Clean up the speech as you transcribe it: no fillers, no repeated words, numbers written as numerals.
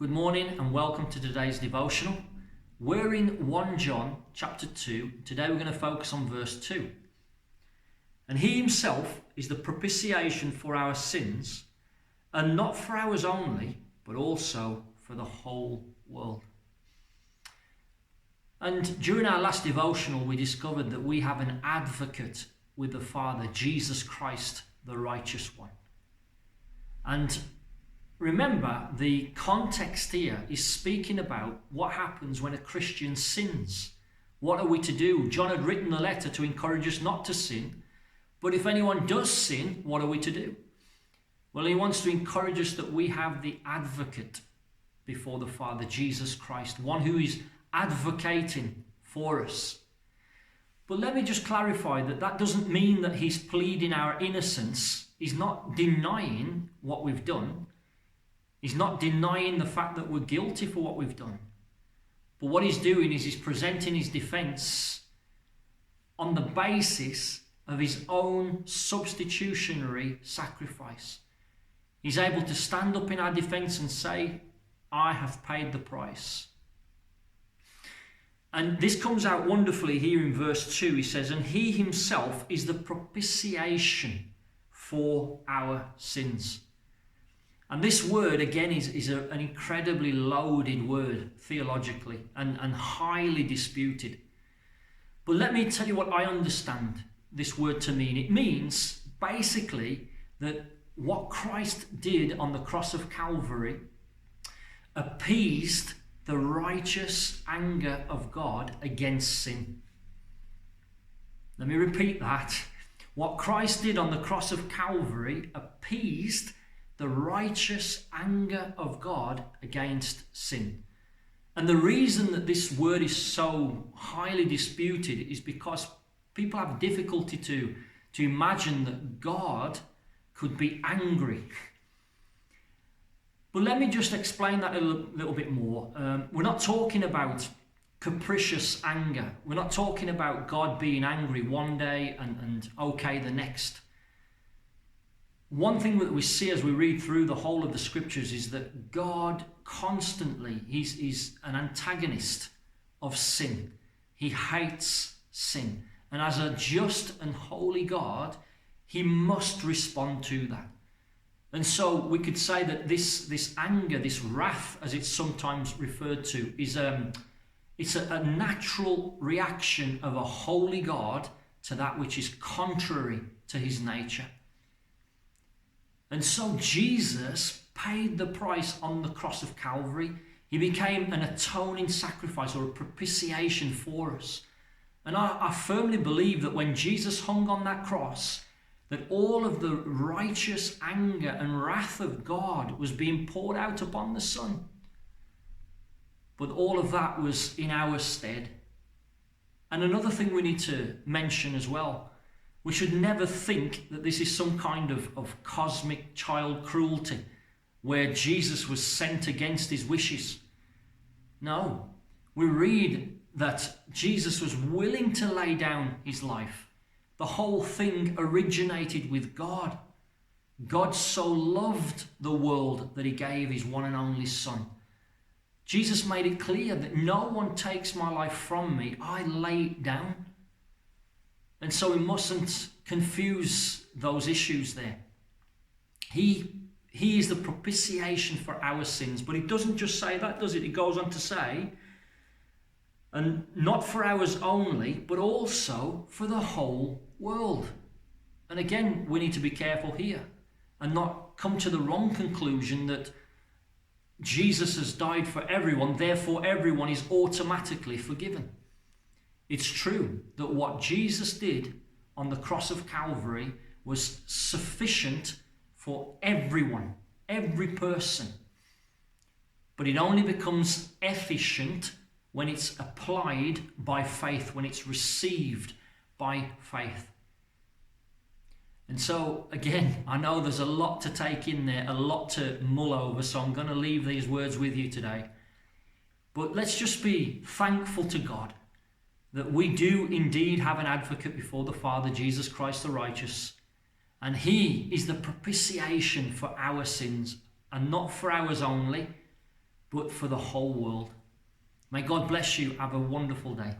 Good morning and welcome to today's devotional. We're in 1 John chapter 2. Today we're going to focus on verse 2. And he himself is the propitiation for our sins, and not for ours only, but also for the whole world. And during our last devotional, we discovered that we have an advocate with the Father, Jesus Christ, the righteous one. And remember, the context here is speaking about what happens when a Christian sins. What are we to do? John had written the letter to encourage us not to sin. But if anyone does sin, what are we to do? Well, he wants to encourage us that we have the advocate before the Father, Jesus Christ, one who is advocating for us. But let me just clarify that that doesn't mean that he's pleading our innocence. He's not denying what we've done. He's not denying the fact that we're guilty for what we've done. But what he's doing is he's presenting his defense on the basis of his own substitutionary sacrifice. He's able to stand up in our defense and say, I have paid the price. And this comes out wonderfully here in verse 2. He says, and he himself is the propitiation for our sins. And this word, again, is an incredibly loaded word theologically and highly disputed. But let me tell you what I understand this word to mean. It means basically that what Christ did on the cross of Calvary appeased the righteous anger of God against sin. Let me repeat that. What Christ did on the cross of Calvary appeased the righteous anger of God against sin. And the reason that this word is so highly disputed is because people have difficulty to imagine that God could be angry. But let me just explain that a little bit more. We're not talking about capricious anger. We're not talking about God being angry one day and okay the next. One thing that we see as we read through the whole of the scriptures is that God constantly, he's an antagonist of sin. He hates sin. And as a just and holy God, he must respond to that. And so we could say that this anger, this wrath, as it's sometimes referred to, is it's a natural reaction of a holy God to that which is contrary to his nature. And so Jesus paid the price on the cross of Calvary. He became an atoning sacrifice or a propitiation for us. And I firmly believe that when Jesus hung on that cross, that all of the righteous anger and wrath of God was being poured out upon the Son. But all of that was in our stead. And another thing we need to mention as well, we should never think that this is some kind of cosmic child cruelty where Jesus was sent against his wishes. No, we read that Jesus was willing to lay down his life. The whole thing originated with God. God so loved the world that he gave his one and only Son. Jesus made it clear that no one takes my life from me. I lay it down. And so we mustn't confuse those issues there. He is the propitiation for our sins. But it doesn't just say that, does it? It goes on to say, and not for ours only, but also for the whole world. And again, we need to be careful here and not come to the wrong conclusion that Jesus has died for everyone, therefore everyone is automatically forgiven. It's true that what Jesus did on the cross of Calvary was sufficient for everyone, every person. But it only becomes efficient when it's applied by faith, when it's received by faith. And so, again, I know there's a lot to take in there, a lot to mull over, so I'm going to leave these words with you today. But let's just be thankful to God that we do indeed have an advocate before the Father, Jesus Christ the righteous, and he is the propitiation for our sins, and not for ours only, but for the whole world. May God bless you. Have a wonderful day.